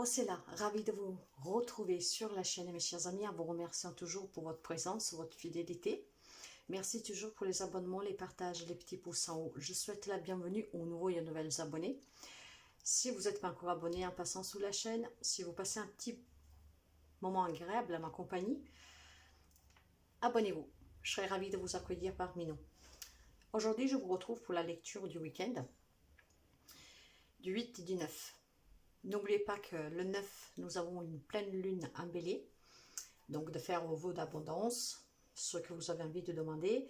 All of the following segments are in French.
c'est là, ravi de vous retrouver sur la chaîne, mes chers amis, en vous remerciant toujours pour votre présence, votre fidélité. Merci toujours pour les abonnements, les partages, les petits pouces en haut. Je souhaite la bienvenue aux nouveaux et aux nouvelles abonnés. Si vous n'êtes pas encore abonné en passant sous la chaîne, si vous passez un petit moment agréable à ma compagnie, abonnez-vous. Je serai ravie de vous accueillir parmi nous. Aujourd'hui, je vous retrouve pour la lecture du week-end, du 8 et du 9. N'oubliez pas que le 9, nous avons une pleine lune en bélier, donc de faire vos vœux d'abondance, ce que vous avez envie de demander.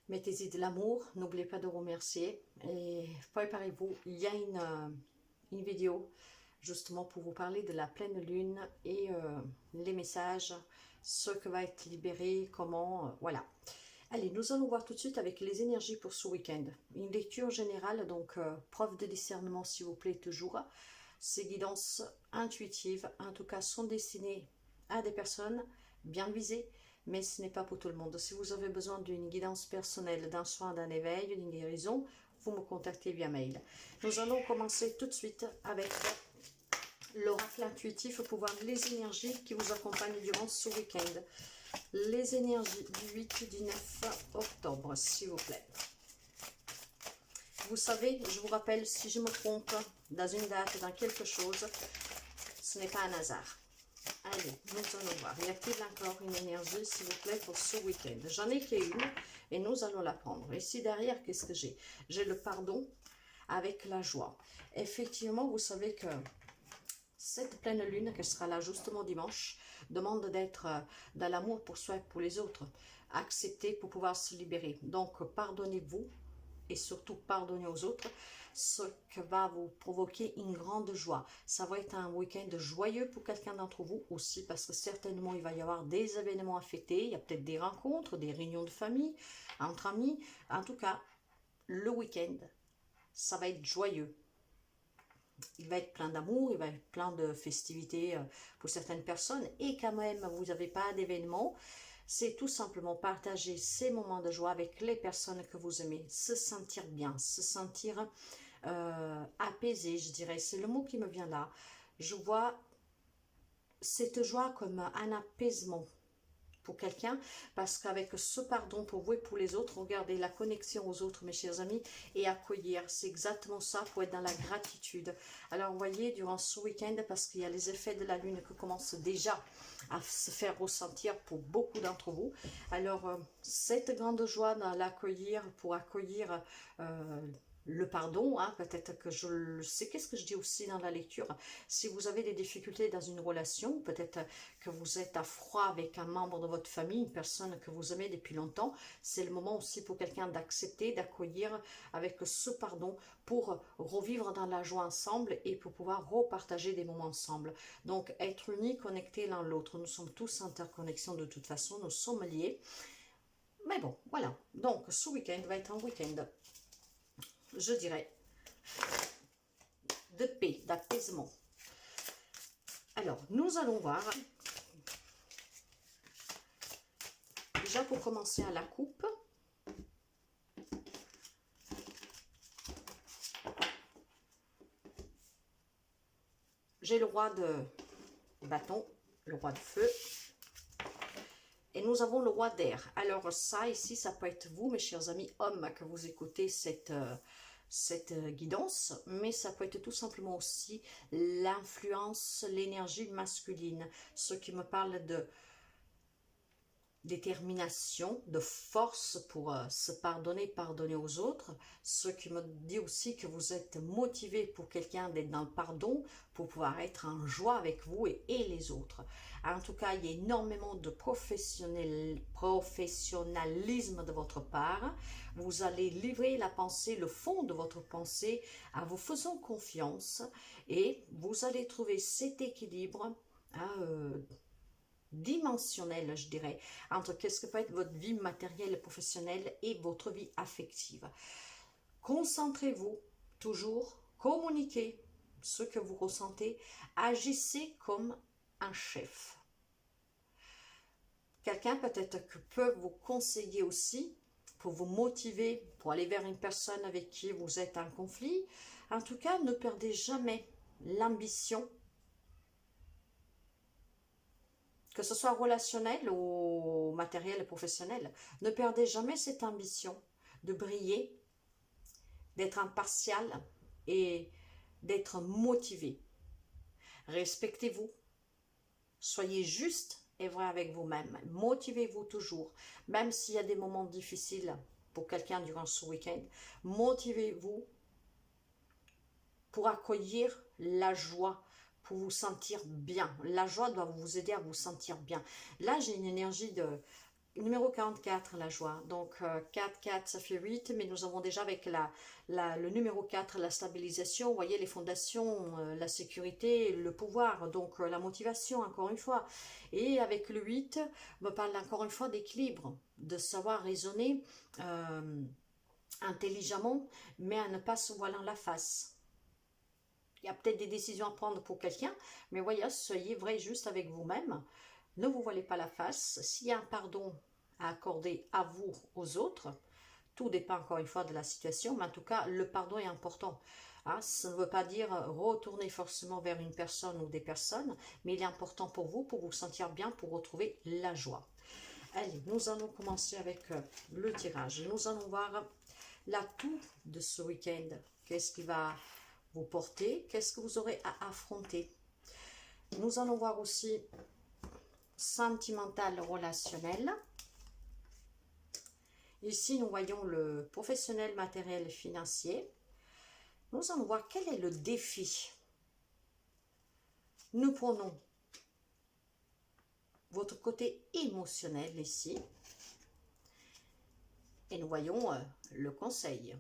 Mettez-y de l'amour, n'oubliez pas de remercier et préparez-vous. Il y a une vidéo justement pour vous parler de la pleine lune et les messages, ce que va être libéré, comment, voilà. Allez, nous allons voir tout de suite avec les énergies pour ce week-end. Une lecture générale, donc preuve de discernement s'il vous plaît toujours. Ces guidances intuitives, en tout cas, sont destinées à des personnes bien visées, mais ce n'est pas pour tout le monde. Si vous avez besoin d'une guidance personnelle, d'un soin, d'un éveil, d'une guérison, vous me contactez via mail. Nous allons commencer tout de suite avec l'oracle intuitif pour voir les énergies qui vous accompagnent durant ce week-end. Les énergies du 8 et du 9 octobre, s'il vous plaît. Vous savez, je vous rappelle, si je me trompe dans une date, dans quelque chose, ce n'est pas un hasard. Allez, nous allons voir. Y a-t-il encore une énergie, s'il vous plaît, pour ce week-end? J'en ai qu'une et nous allons la prendre. Ici derrière, qu'est-ce que j'ai? J'ai le pardon avec la joie. Effectivement, vous savez que cette pleine lune, qui sera là justement dimanche, demande d'être dans l'amour pour soi et pour les autres. Accepter pour pouvoir se libérer. Donc, pardonnez-vous. Et surtout pardonner aux autres, ce que va vous provoquer une grande joie. Ça va être un week-end joyeux pour quelqu'un d'entre vous aussi, parce que certainement il va y avoir des événements affectés, il y a peut-être des rencontres, des réunions de famille, entre amis. En tout cas, le week-end, ça va être joyeux. Il va être plein d'amour, il va être plein de festivités pour certaines personnes, et quand même vous n'avez pas d'événements. C'est tout simplement partager ces moments de joie avec les personnes que vous aimez, se sentir bien, se sentir apaisé, je dirais, c'est le mot qui me vient là. Je vois cette joie comme un apaisement pour quelqu'un, parce qu'avec ce pardon pour vous et pour les autres, regardez la connexion aux autres, mes chers amis, et accueillir, c'est exactement ça, pour être dans la gratitude. Alors, vous voyez, durant ce week-end, parce qu'il y a les effets de la lune qui commencent déjà à se faire ressentir pour beaucoup d'entre vous, alors cette grande joie dans l'accueillir, pour accueillir le pardon, hein, peut-être que je le sais, qu'est-ce que je dis aussi dans la lecture, si vous avez des difficultés dans une relation, peut-être que vous êtes à froid avec un membre de votre famille, une personne que vous aimez depuis longtemps, c'est le moment aussi pour quelqu'un d'accepter, d'accueillir avec ce pardon pour revivre dans la joie ensemble et pour pouvoir repartager des moments ensemble. Donc être unis, connectés l'un l'autre, nous sommes tous en interconnexion de toute façon, nous sommes liés. Mais bon, voilà, donc ce week-end va être un week-end, je dirais, de paix, d'apaisement. Alors, nous allons voir, déjà pour commencer à la coupe, j'ai le roi de bâton, le roi de feu, et nous avons le roi d'air. Alors ça, ici, ça peut être vous, mes chers amis hommes, que vous écoutez cette guidance, mais ça peut être tout simplement aussi l'influence, l'énergie masculine, ce qui me parle de détermination, de force pour se pardonner, pardonner aux autres, ce qui me dit aussi que vous êtes motivé pour quelqu'un d'être dans le pardon, pour pouvoir être en joie avec vous et les autres. En tout cas, il y a énormément de professionnalisme de votre part. Vous allez livrer la pensée, le fond de votre pensée, en vous faisant confiance, et vous allez trouver cet équilibre dimensionnel, je dirais, entre qu'est-ce que peut être votre vie matérielle et professionnelle et votre vie affective. Concentrez-vous toujours, communiquez ce que vous ressentez, agissez comme un chef. Quelqu'un peut-être que peut vous conseiller aussi, pour vous motiver, pour aller vers une personne avec qui vous êtes en conflit. En tout cas, ne perdez jamais l'ambition que ce soit relationnel ou matériel et professionnel. Ne perdez jamais cette ambition de briller, d'être impartial et d'être motivé. Respectez-vous, soyez juste et vrai avec vous-même. Motivez-vous toujours, même s'il y a des moments difficiles pour quelqu'un durant ce week-end. Motivez-vous pour accueillir la joie, pour vous sentir bien. La joie doit vous aider à vous sentir bien. Là, j'ai une énergie de numéro 44, la joie. Donc, 4, 4, ça fait 8, mais nous avons déjà avec le numéro 4, la stabilisation, vous voyez, les fondations, la sécurité, le pouvoir, donc la motivation, encore une fois. Et avec le 8, on me parle encore une fois d'équilibre, de savoir raisonner intelligemment, mais à ne pas se voiler la face. Il y a peut-être des décisions à prendre pour quelqu'un, mais voyez, soyez vrai juste avec vous-même. Ne vous voilez pas la face. S'il y a un pardon à accorder à vous, aux autres, tout dépend encore une fois de la situation, mais en tout cas, le pardon est important. Hein, ça ne veut pas dire retourner forcément vers une personne ou des personnes, mais il est important pour vous sentir bien, pour retrouver la joie. Allez, nous allons commencer avec le tirage. Nous allons voir l'atout de ce week-end. Qu'est-ce qui va vous porter? Qu'est-ce que vous aurez à affronter? Nous allons voir aussi sentimental, relationnel. Ici, nous voyons le professionnel, matériel, financier. Nous allons voir quel est le défi. Nous prenons votre côté émotionnel ici. Et nous voyons le conseil.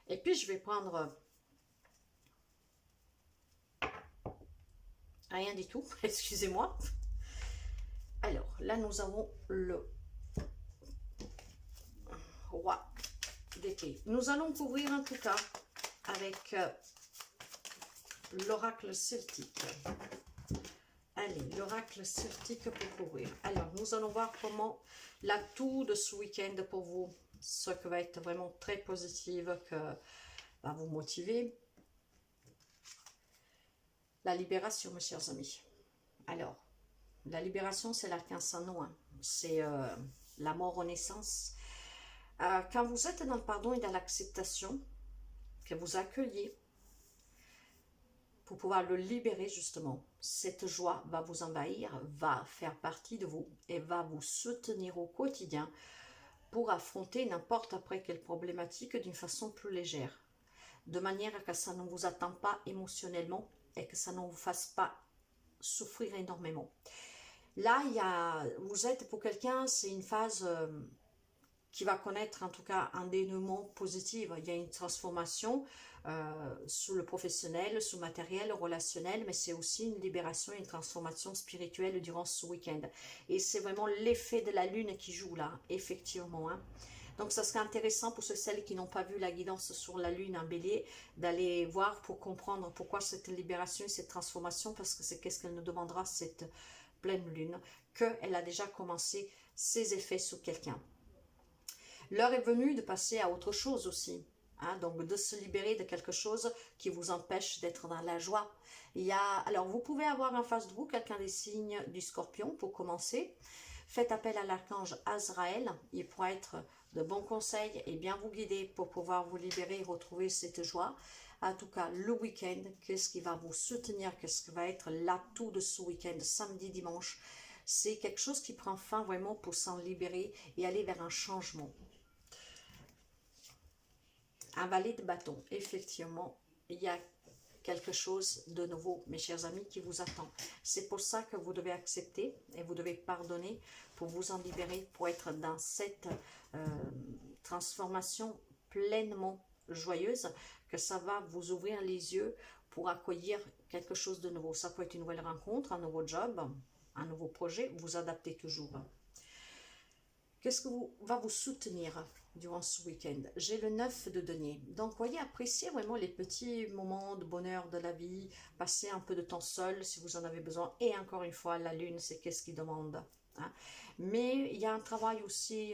Et puis, je vais prendre rien du tout, excusez-moi. Alors, là, nous avons le roi d'épée. Nous allons couvrir en tout cas avec l'oracle celtique. Allez, l'oracle celtique pour couvrir. Alors, nous allons voir comment l'atout de ce week-end pour vous, ce qui va être vraiment très positif, que va vous motiver. La libération, mes chers amis. Alors, la libération, c'est l'arcane sans nom. Hein. C'est la mort renaissance. Quand vous êtes dans le pardon et dans l'acceptation, que vous accueillez, pour pouvoir le libérer justement, cette joie va vous envahir, va faire partie de vous et va vous soutenir au quotidien pour affronter n'importe après quelle problématique d'une façon plus légère, de manière à que ça ne vous attend pas émotionnellement et que ça ne vous fasse pas souffrir énormément. Là, vous êtes pour quelqu'un, c'est une phase qui va connaître en tout cas un dénouement positif. Il y a une transformation sous le professionnel, sous le matériel, relationnel, mais c'est aussi une libération, une transformation spirituelle durant ce week-end. Et c'est vraiment l'effet de la lune qui joue là, effectivement. Hein. Donc, ça serait intéressant pour celles qui n'ont pas vu la guidance sur la lune en bélier, d'aller voir pour comprendre pourquoi cette libération, cette transformation, parce que c'est qu'est-ce qu'elle nous demandera, cette pleine lune, qu'elle a déjà commencé ses effets sur quelqu'un. L'heure est venue de passer à autre chose aussi. Hein, donc de se libérer de quelque chose qui vous empêche d'être dans la joie. Alors vous pouvez avoir en face de vous quelqu'un des signes du Scorpion pour commencer. Faites appel à l'archange Azraël, il pourra être de bons conseils et bien vous guider pour pouvoir vous libérer et retrouver cette joie. En tout cas, le week-end, qu'est-ce qui va vous soutenir, qu'est-ce qui va être l'atout de ce week-end, samedi, dimanche. C'est quelque chose qui prend fin vraiment pour s'en libérer et aller vers un changement. Un valet de bâton, effectivement, il y a quelque chose de nouveau, mes chers amis, qui vous attend. C'est pour ça que vous devez accepter et vous devez pardonner pour vous en libérer, pour être dans cette transformation pleinement joyeuse, que ça va vous ouvrir les yeux pour accueillir quelque chose de nouveau. Ça peut être une nouvelle rencontre, un nouveau job, un nouveau projet, vous adaptez toujours. Qu'est-ce que va vous soutenir durant ce week-end? J'ai le 9 de denier. Donc, voyez, appréciez vraiment les petits moments de bonheur de la vie. Passez un peu de temps seul si vous en avez besoin. Et encore une fois, la lune, c'est qu'est-ce qu'il demande. Hein? Mais il y a un travail aussi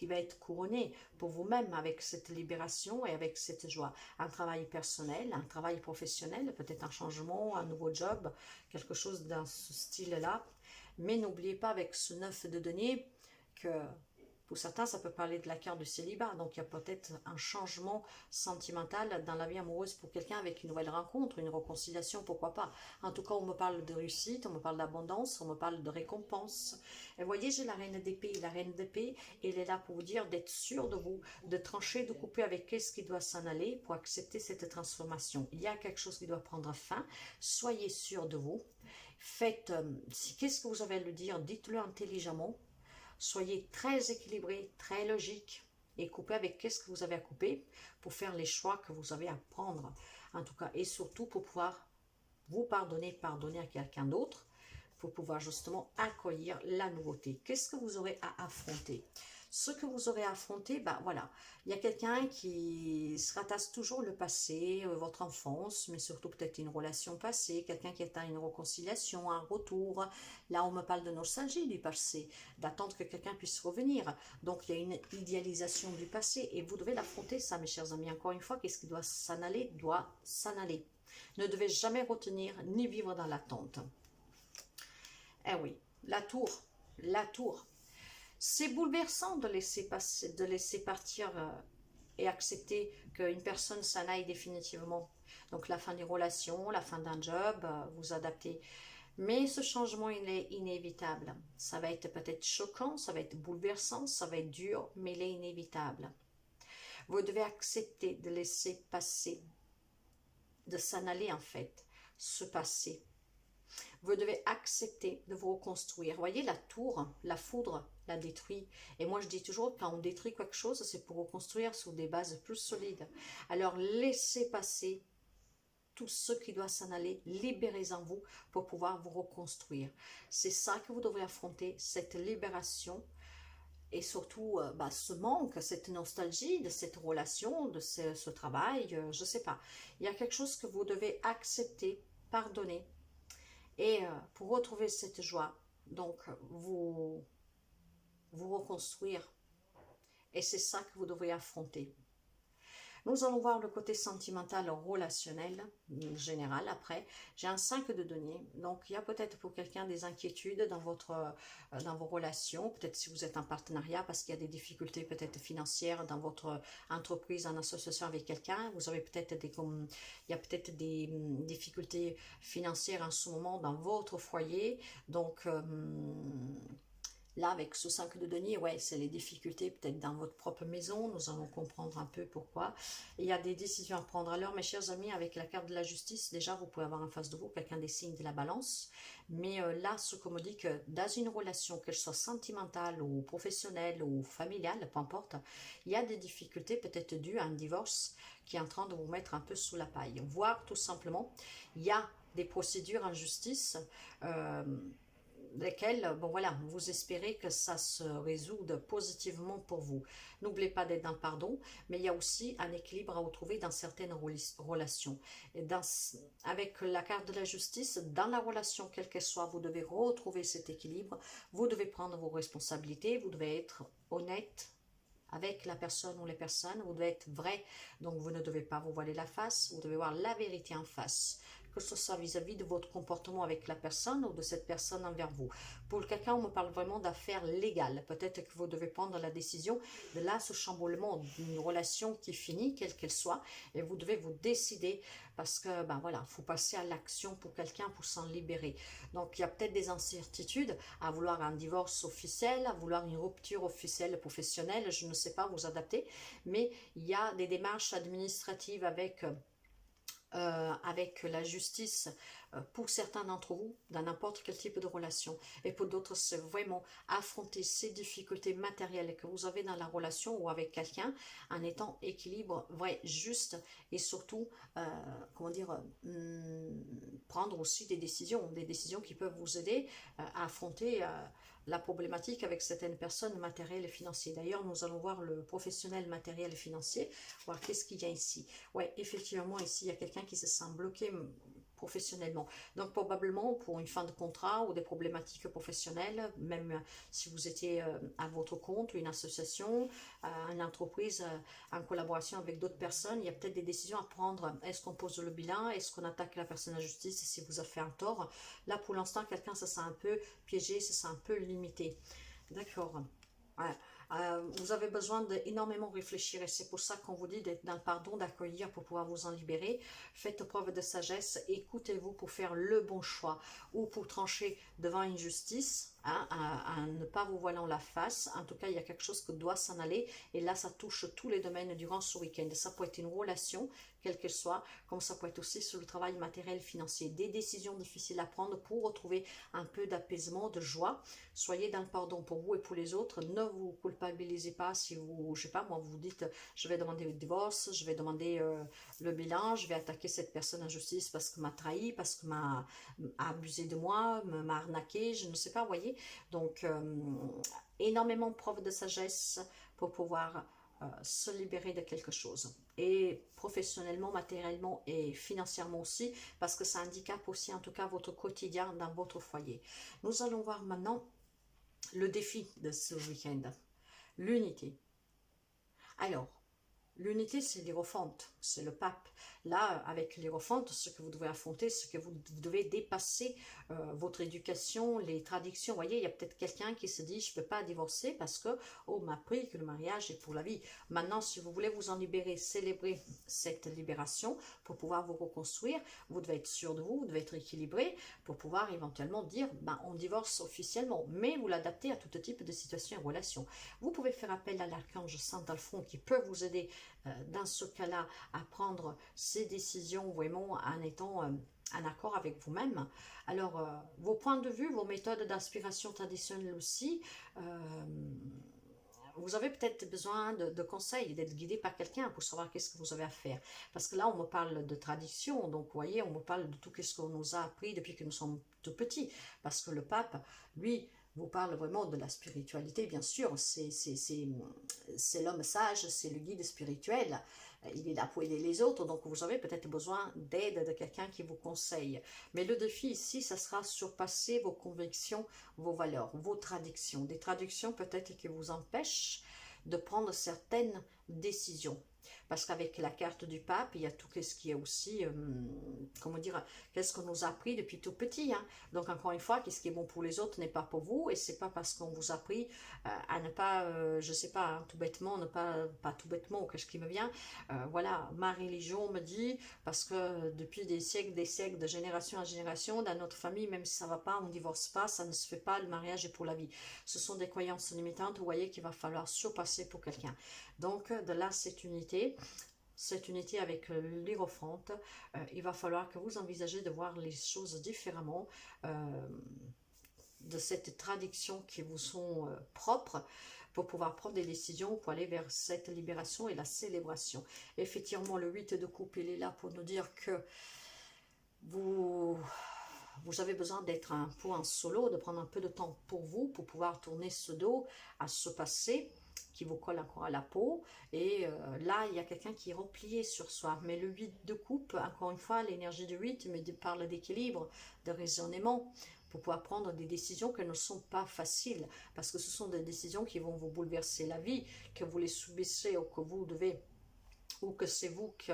qui va être couronné pour vous-même avec cette libération et avec cette joie. Un travail personnel, un travail professionnel, peut-être un changement, un nouveau job, quelque chose dans ce style-là. Mais n'oubliez pas avec ce 9 de denier que pour certains, ça peut parler de la carte du célibat. Donc, il y a peut-être un changement sentimental dans la vie amoureuse pour quelqu'un avec une nouvelle rencontre, une réconciliation, pourquoi pas. En tout cas, on me parle de réussite, on me parle d'abondance, on me parle de récompense. Et voyez, j'ai la reine d'épée. La reine d'épée, elle est là pour vous dire d'être sûr de vous, de trancher, de couper avec qu'est-ce qui doit s'en aller pour accepter cette transformation. Il y a quelque chose qui doit prendre fin. Soyez sûr de vous. Faites, qu'est-ce que vous avez à le dire, dites-le intelligemment. Soyez très équilibré, très logique et coupez avec qu'est-ce que vous avez à couper pour faire les choix que vous avez à prendre. En tout cas, et surtout pour pouvoir vous pardonner à quelqu'un d'autre, pour pouvoir justement accueillir la nouveauté. Qu'est-ce que vous aurez à affronter? Ce que vous aurez à affronter, ben voilà, il y a quelqu'un qui se rattache toujours le passé, votre enfance, mais surtout peut-être une relation passée, quelqu'un qui est à une réconciliation, un retour. Là, on me parle de nostalgie du passé, d'attendre que quelqu'un puisse revenir. Donc, il y a une idéalisation du passé et vous devez l'affronter, ça, mes chers amis. Encore une fois, qu'est-ce qui doit s'en aller? Doit s'en aller. Ne devez jamais retenir ni vivre dans l'attente. Eh oui, la tour, la tour. C'est bouleversant de laisser passer, de laisser partir et accepter qu'une personne s'en aille définitivement. Donc la fin des relations, la fin d'un job, vous adaptez. Mais ce changement, il est inévitable. Ça va être peut-être choquant, ça va être bouleversant, ça va être dur, mais il est inévitable. Vous devez accepter de laisser passer, de s'en aller en fait, se passer. Vous devez accepter de vous reconstruire. Voyez, la tour, la foudre, la détruit. Et moi, je dis toujours, quand on détruit quelque chose, c'est pour reconstruire sur des bases plus solides. Alors, laissez passer tout ce qui doit s'en aller, libérez-en vous pour pouvoir vous reconstruire. C'est ça que vous devrez affronter, cette libération et surtout ce manque, cette nostalgie de cette relation, de ce travail, je ne sais pas. Il y a quelque chose que vous devez accepter, pardonner. Et pour retrouver cette joie, donc vous reconstruire. Et c'est ça que vous devrez affronter. Nous allons voir le côté sentimental, relationnel, général après. J'ai un 5 de denier, donc il y a peut-être pour quelqu'un des inquiétudes dans vos relations, peut-être si vous êtes en partenariat parce qu'il y a des difficultés peut-être financières dans votre entreprise, en association avec quelqu'un. Vous avez peut-être il y a peut-être des difficultés financières en ce moment dans votre foyer, donc là, avec ce 5 de denier, ouais, c'est les difficultés peut-être dans votre propre maison. Nous allons comprendre un peu pourquoi. Il y a des décisions à prendre. Alors, mes chers amis, avec la carte de la justice, déjà, vous pouvez avoir en face de vous quelqu'un des signes de la balance. Mais là, ce qu'on me dit que dans une relation, qu'elle soit sentimentale ou professionnelle ou familiale, peu importe, il y a des difficultés peut-être dues à un divorce qui est en train de vous mettre un peu sous la paille. Voire, tout simplement, il y a des procédures en justice lesquelles, bon voilà, vous espérez que ça se résoudre positivement pour vous. N'oubliez pas d'être dans le pardon, mais il y a aussi un équilibre à retrouver dans certaines relations. Et avec la carte de la justice, dans la relation, quelle qu'elle soit, vous devez retrouver cet équilibre, vous devez prendre vos responsabilités, vous devez être honnête avec la personne ou les personnes, vous devez être vrai, donc vous ne devez pas vous voiler la face, vous devez voir la vérité en face, que ce soit vis-à-vis de votre comportement avec la personne ou de cette personne envers vous. Pour quelqu'un, on me parle vraiment d'affaires légales. Peut-être que vous devez prendre la décision de là, ce chamboulement d'une relation qui finit, quelle qu'elle soit, et vous devez vous décider parce que, ben voilà, il faut passer à l'action pour quelqu'un pour s'en libérer. Donc, il y a peut-être des incertitudes à vouloir un divorce officiel, à vouloir une rupture officielle professionnelle, je ne sais pas, vous adapter, mais il y a des démarches administratives avec la justice pour certains d'entre vous dans n'importe quel type de relation, et pour d'autres c'est vraiment affronter ces difficultés matérielles que vous avez dans la relation ou avec quelqu'un en étant équilibre, vrai, juste, et surtout comment dire, prendre aussi des décisions qui peuvent vous aider à affronter la problématique avec certaines personnes matérielles et financières. D'ailleurs, nous allons voir le professionnel matériel et financier, voir qu'est-ce qu'il y a ici. Ouais, effectivement, ici, il y a quelqu'un qui se sent bloqué professionnellement. Donc probablement pour une fin de contrat ou des problématiques professionnelles, même si vous étiez à votre compte, une association, une entreprise en collaboration avec d'autres personnes, il y a peut-être des décisions à prendre. Est-ce qu'on pose le bilan? Est-ce qu'on attaque la personne à la justice si vous a fait un tort? Là pour l'instant quelqu'un se sent un peu piégé, se sent un peu limité. D'accord. Ouais. Vous avez besoin d'énormément réfléchir et c'est pour ça qu'on vous dit d'être dans le pardon, d'accueillir pour pouvoir vous en libérer. Faites preuve de sagesse, écoutez-vous pour faire le bon choix ou pour trancher devant une justice, hein, à ne pas vous voiler en la face. En tout cas, il y a quelque chose qui doit s'en aller et là, ça touche tous les domaines durant ce week-end. Ça peut être une relation, quelle qu'elle soit, comme ça peut être aussi sur le travail matériel, financier, des décisions difficiles à prendre pour retrouver un peu d'apaisement, de joie. Soyez dans le pardon pour vous et pour les autres. Ne vous culpabilisez pas si vous, je sais pas, moi, vous dites, je vais demander le divorce, je vais demander le bilan, je vais attaquer cette personne en justice parce que m'a trahi, parce que m'a abusé de moi, m'a arnaqué, je ne sais pas, voyez. Donc, énormément de preuves de sagesse pour pouvoir se libérer de quelque chose. Et professionnellement, matériellement et financièrement aussi, parce que ça handicape aussi en tout cas votre quotidien dans votre foyer. Nous allons voir maintenant le défi de ce week-end, l'unité. Alors, l'unité, c'est l'Hiérophante, c'est le pape. Là, avec l'Hiérophante, ce que vous devez affronter, ce que vous devez dépasser votre éducation, les traditions. Vous voyez, il y a peut-être quelqu'un qui se dit, je ne peux pas divorcer parce que, oh, on m'a appris que le mariage est pour la vie. Maintenant, si vous voulez vous en libérer, célébrer cette libération pour pouvoir vous reconstruire, vous devez être sûr de vous, vous devez être équilibré pour pouvoir éventuellement dire, ben, on divorce officiellement, mais vous l'adaptez à tout type de situation et relation. Vous pouvez faire appel à l'archange Saint-Alphon qui peut vous aider dans ce cas-là à prendre ces décisions vraiment en étant en accord avec vous-même. Alors, vos points de vue, vos méthodes d'inspiration traditionnelles aussi, vous avez peut-être besoin de conseils, d'être guidé par quelqu'un pour savoir qu'est-ce que vous avez à faire. Parce que là, on me parle de tradition, donc vous voyez, on me parle de tout ce qu'on nous a appris depuis que nous sommes tout petits. Parce que le pape, lui, vous parle vraiment de la spiritualité, bien sûr, c'est l'homme sage, c'est le guide spirituel, il est là pour aider les autres, donc vous avez peut-être besoin d'aide de quelqu'un qui vous conseille. Mais le défi ici, ça sera surpasser vos convictions, vos valeurs, vos traductions, des traductions peut-être qui vous empêchent de prendre certaines décisions. Parce qu'avec la carte du pape, il y a tout ce qui est aussi, comment dire, qu'est-ce qu'on nous a appris depuis tout petit. Hein. Donc encore une fois, qu'est-ce qui est bon pour les autres n'est pas pour vous. Et c'est pas parce qu'on vous a appris à ne pas, je sais pas, hein, tout bêtement, ne pas tout bêtement, ou qu'est-ce qui me vient. Voilà, ma religion me dit, parce que depuis des siècles, de génération en génération, dans notre famille, même si ça va pas, on ne divorce pas, ça ne se fait pas, le mariage est pour la vie. Ce sont des croyances limitantes, vous voyez, qu'il va falloir surpasser pour quelqu'un. Donc de là, cette unité avec l'Hiérophante, il va falloir que vous envisagez de voir les choses différemment, de cette traduction qui vous sont propres, pour pouvoir prendre des décisions, pour aller vers cette libération et la célébration. Effectivement, le 8 de coupe, il est là pour nous dire que vous avez besoin d'être un peu en solo, de prendre un peu de temps pour vous, pour pouvoir tourner ce dos à ce passé qui vous colle encore à la peau. Et là, il y a quelqu'un qui est replié sur soi. Mais le 8 de coupe, encore une fois, l'énergie du 8 me parle d'équilibre, de raisonnement, pour pouvoir prendre des décisions qui ne sont pas faciles. Parce que ce sont des décisions qui vont vous bouleverser la vie, que vous les subissez ou que vous devez, ou que c'est vous que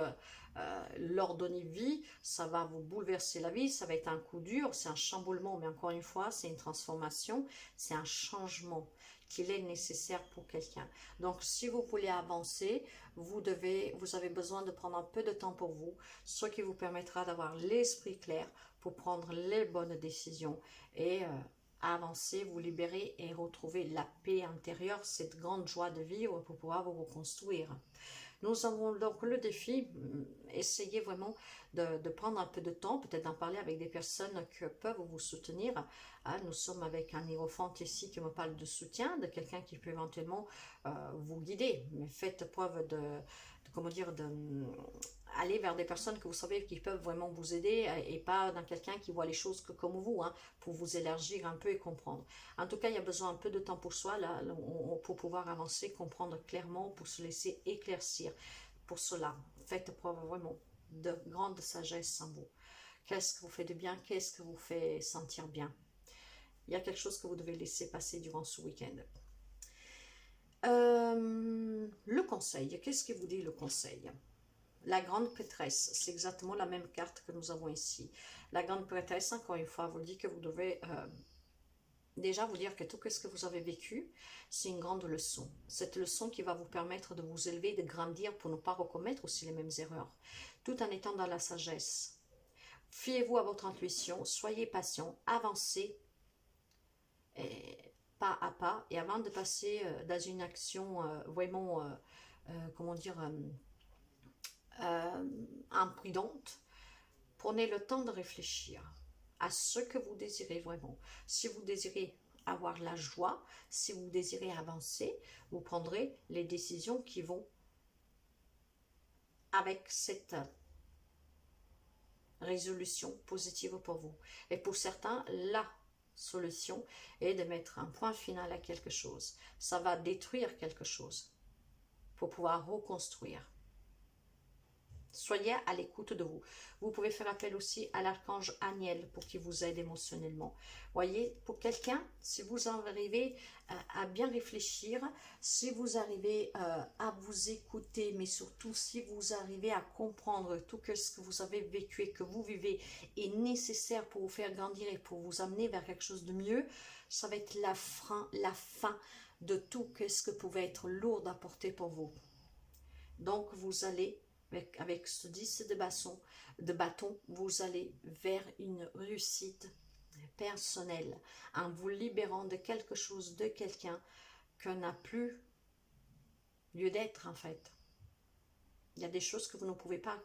leur donner vie, ça va vous bouleverser la vie, ça va être un coup dur, c'est un chamboulement, mais encore une fois, c'est une transformation, c'est un changement qu'il est nécessaire pour quelqu'un. Donc, si vous voulez avancer, vous avez besoin de prendre un peu de temps pour vous, ce qui vous permettra d'avoir l'esprit clair pour prendre les bonnes décisions et avancer, vous libérer et retrouver la paix intérieure, cette grande joie de vivre pour pouvoir vous reconstruire. Nous avons donc le défi, essayez vraiment de prendre un peu de temps, peut-être d'en parler avec des personnes qui peuvent vous soutenir. Ah, nous sommes avec un hiérophante ici qui me parle de soutien, de quelqu'un qui peut éventuellement vous guider. Mais faites preuve comment dire, aller vers des personnes que vous savez qui peuvent vraiment vous aider et pas dans quelqu'un qui voit les choses que comme vous, hein, pour vous élargir un peu et comprendre. En tout cas, il y a besoin un peu de temps pour soi, là, pour pouvoir avancer, comprendre clairement, pour se laisser éclaircir. Pour cela, faites preuve vraiment de grande sagesse en vous. Qu'est-ce qui vous fait de bien? Qu'est-ce qui vous fait sentir bien? Il y a quelque chose que vous devez laisser passer durant ce week-end. Le conseil, qu'est-ce que vous dit le conseil? La grande prêtresse, c'est exactement la même carte que nous avons ici. La grande prêtresse, encore une fois, vous dit que vous devez déjà vous dire que tout ce que vous avez vécu, c'est une grande leçon. Cette leçon qui va vous permettre de vous élever, de grandir pour ne pas recommettre aussi les mêmes erreurs, tout en étant dans la sagesse. Fiez-vous à votre intuition, soyez patient, avancez pas à pas, et avant de passer dans une action vraiment, comment dire, imprudente, prenez le temps de réfléchir à ce que vous désirez vraiment. Si vous désirez avoir la joie, si vous désirez avancer, vous prendrez les décisions qui vont avec cette résolution positive pour vous. Et pour certains, la solution est de mettre un point final à quelque chose. Ça va détruire quelque chose pour pouvoir reconstruire. Soyez à l'écoute de vous. Vous pouvez faire appel aussi à l'archange Aniel pour qu'il vous aide émotionnellement. Voyez, pour quelqu'un, si vous arrivez à bien réfléchir, si vous arrivez à vous écouter, mais surtout si vous arrivez à comprendre tout ce que vous avez vécu et que vous vivez est nécessaire pour vous faire grandir et pour vous amener vers quelque chose de mieux, ça va être la fin de tout ce que pouvait être lourd à porter pour vous. Donc, vous allez avec ce 10 de bâton, vous allez vers une réussite personnelle en vous libérant de quelque chose, de quelqu'un qui n'a plus lieu d'être en fait. Il y a des choses que vous ne pouvez pas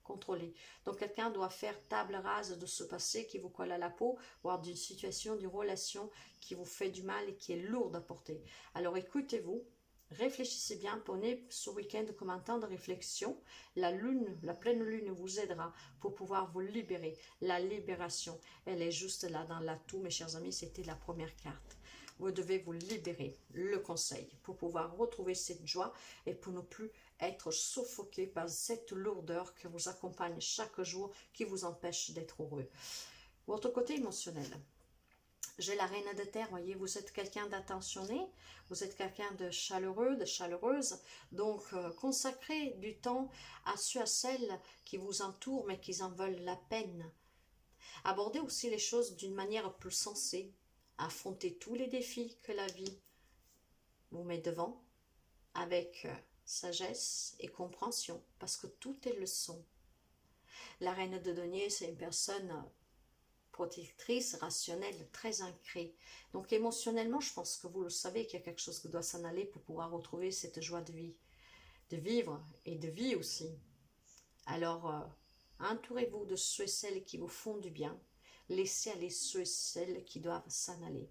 contrôler. Donc quelqu'un doit faire table rase de ce passé qui vous colle à la peau, voire d'une situation, d'une relation qui vous fait du mal et qui est lourde à porter. Alors écoutez-vous. Réfléchissez bien, prenez ce week-end comme un temps de réflexion. La lune, la pleine lune vous aidera pour pouvoir vous libérer. La libération, elle est juste là dans l'atout, mes chers amis, c'était la première carte. Vous devez vous libérer, le conseil, pour pouvoir retrouver cette joie et pour ne plus être suffoqué par cette lourdeur qui vous accompagne chaque jour, qui vous empêche d'être heureux. Votre côté émotionnel. J'ai la reine de terre, voyez, vous êtes quelqu'un d'attentionné, vous êtes quelqu'un de chaleureux, de chaleureuse, donc consacrez du temps à ceux, à celles qui vous entourent, mais qui en veulent la peine. Abordez aussi les choses d'une manière plus sensée, affrontez tous les défis que la vie vous met devant, avec sagesse et compréhension, parce que tout est leçon. La reine de denier, c'est une personne protectrice, rationnelle, très ancrée. Donc émotionnellement, je pense que vous le savez qu'il y a quelque chose qui doit s'en aller pour pouvoir retrouver cette joie de vie, de vivre et de vie aussi. Alors, entourez-vous de ceux et celles qui vous font du bien. Laissez aller ceux et celles qui doivent s'en aller.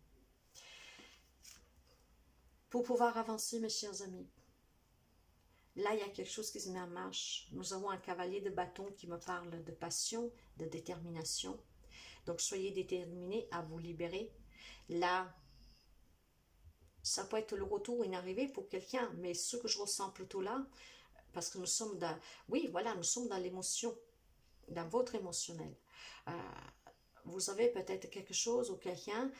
Pour pouvoir avancer, mes chers amis, là, il y a quelque chose qui se met en marche. Nous avons un cavalier de bâton qui me parle de passion, de détermination. Donc, soyez déterminés à vous libérer. Là, ça peut être le retour, une arrivée pour quelqu'un, mais ce que je ressens plutôt là, parce que nous sommes dans, oui, voilà, nous sommes dans l'émotion, dans votre émotionnel. Vous avez peut-être quelque chose ou quelqu'un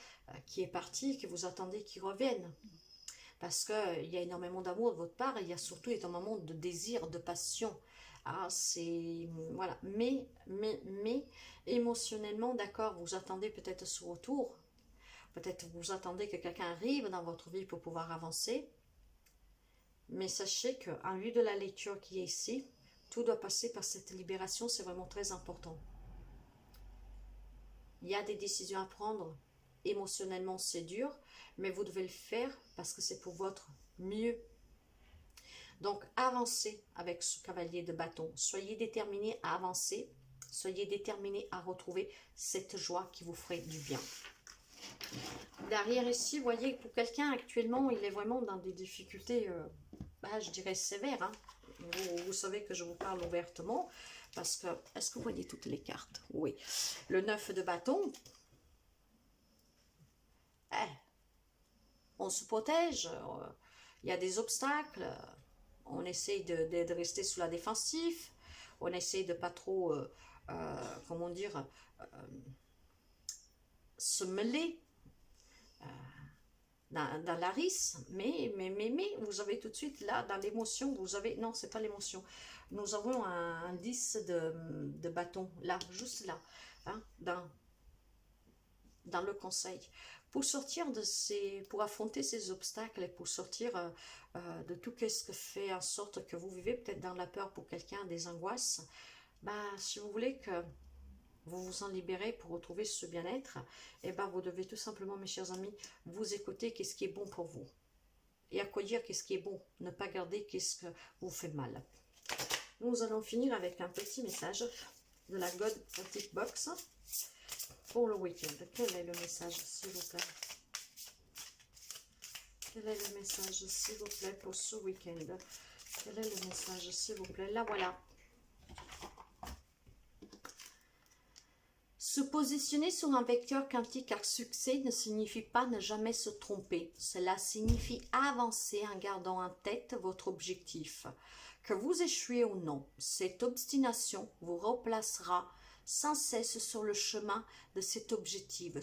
qui est parti, que vous attendez qu'il revienne. Parce qu'il y a énormément d'amour de votre part, et il y a surtout énormément de désir, de passion. C'est voilà, mais émotionnellement, d'accord, vous attendez peut-être ce retour, peut-être vous attendez que quelqu'un arrive dans votre vie pour pouvoir avancer, mais sachez qu'en vue de la lecture qui est ici, tout doit passer par cette libération, c'est vraiment très important. Il y a des décisions à prendre, émotionnellement c'est dur, mais vous devez le faire parce que c'est pour votre mieux. Donc, avancez avec ce cavalier de bâton. Soyez déterminés à avancer. Soyez déterminés à retrouver cette joie qui vous ferait du bien. Derrière ici, vous voyez, pour quelqu'un actuellement, il est vraiment dans des difficultés, je dirais sévères. Hein. Vous savez que je vous parle ouvertement. Parce que, est-ce que vous voyez toutes les cartes? Oui. Le 9 de bâton. On se protège. Il y a des obstacles. On essaye de rester sous la défensive, on essaye de pas trop comment dire, se mêler dans la ris, mais vous avez tout de suite là, dans l'émotion, vous avez, non, c'est pas l'émotion, nous avons un 10 de bâton, là, juste là, hein, dans le conseil. Pour sortir de ces, pour affronter ces obstacles et pour sortir de tout ce que fait en sorte que vous vivez peut-être dans la peur pour quelqu'un, des angoisses, bah, si vous voulez que vous vous en libérez pour retrouver ce bien-être, et ben vous devez tout simplement, mes chers amis, vous écouter qu'est-ce qui est bon pour vous et accueillir qu'est-ce qui est bon, ne pas garder qu'est-ce que vous fait mal. Nous allons finir avec un petit message de la God Quantic Box pour le week-end. Quel est le message, s'il vous plaît? Quel est le message, s'il vous plaît, pour ce week-end? Quel est le message, s'il vous plaît? Là, voilà. Se positionner sur un vecteur quantique à succès ne signifie pas ne jamais se tromper. Cela signifie avancer en gardant en tête votre objectif. Que vous échouez ou non, cette obstination vous replacera sans cesse sur le chemin de cet objectif,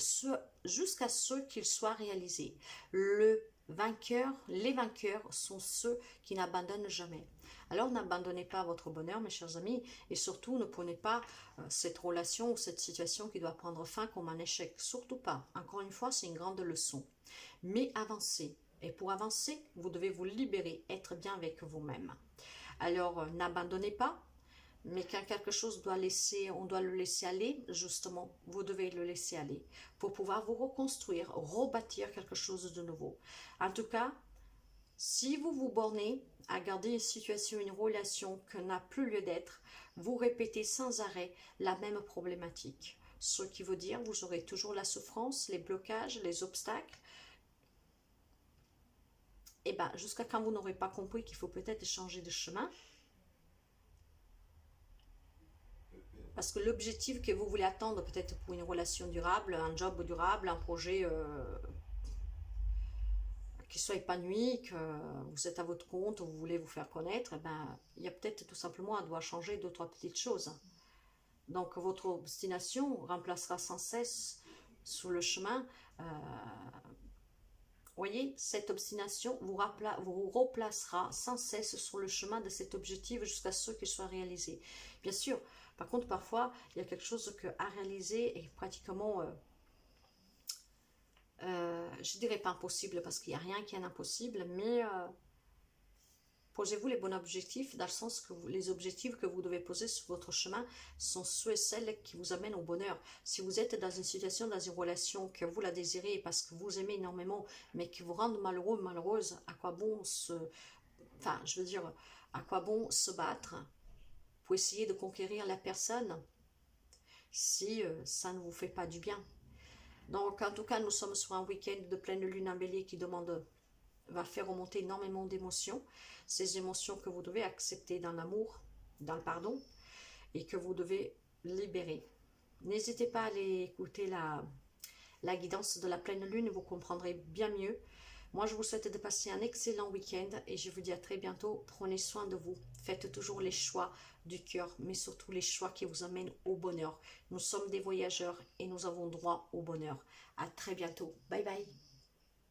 jusqu'à ce qu'il soit réalisé. Les vainqueurs sont ceux qui n'abandonnent jamais. Alors n'abandonnez pas votre bonheur, mes chers amis, et surtout ne prenez pas cette relation ou cette situation qui doit prendre fin comme un échec. Surtout pas. Encore une fois, c'est une grande leçon. Mais avancez. Et pour avancer, vous devez vous libérer, être bien avec vous-même. Alors n'abandonnez pas, mais quand quelque chose on doit le laisser aller, justement, vous devez le laisser aller pour pouvoir vous reconstruire, rebâtir quelque chose de nouveau. En tout cas, si vous vous bornez à garder une situation, une relation qui n'a plus lieu d'être, vous répétez sans arrêt la même problématique. Ce qui veut dire vous aurez toujours la souffrance, les blocages, les obstacles. Et bien, jusqu'à quand vous n'aurez pas compris qu'il faut peut-être changer de chemin. Parce que l'objectif que vous voulez attendre, peut-être pour une relation durable, un job durable, un projet qui soit épanoui, que vous êtes à votre compte, vous voulez vous faire connaître, eh ben, il y a peut-être tout simplement, elle doit changer deux, trois petites choses. Donc, votre obstination remplacera sans cesse sur le chemin. Voyez, cette obstination vous replacera sans cesse sur le chemin de cet objectif jusqu'à ce qu'il soit réalisé. Bien sûr, par contre, parfois, il y a quelque chose à réaliser et pratiquement, je dirais pas impossible parce qu'il n'y a rien qui est impossible, mais posez-vous les bons objectifs dans le sens que les objectifs que vous devez poser sur votre chemin sont ceux et celles qui vous amènent au bonheur. Si vous êtes dans une situation, dans une relation que vous la désirez parce que vous aimez énormément, mais qui vous rendent malheureux, malheureuse, à quoi bon enfin, je veux dire, à quoi bon se battre pour essayer de conquérir la personne si ça ne vous fait pas du bien. Donc, en tout cas, nous sommes sur un week-end de pleine lune en bélier qui va faire remonter énormément d'émotions. Ces émotions que vous devez accepter dans l'amour, dans le pardon, et que vous devez libérer. N'hésitez pas à aller écouter la guidance de la pleine lune, vous comprendrez bien mieux. Moi, je vous souhaite de passer un excellent week-end et je vous dis à très bientôt. Prenez soin de vous. Faites toujours les choix du cœur, mais surtout les choix qui vous amènent au bonheur. Nous sommes des voyageurs et nous avons droit au bonheur. À très bientôt. Bye bye.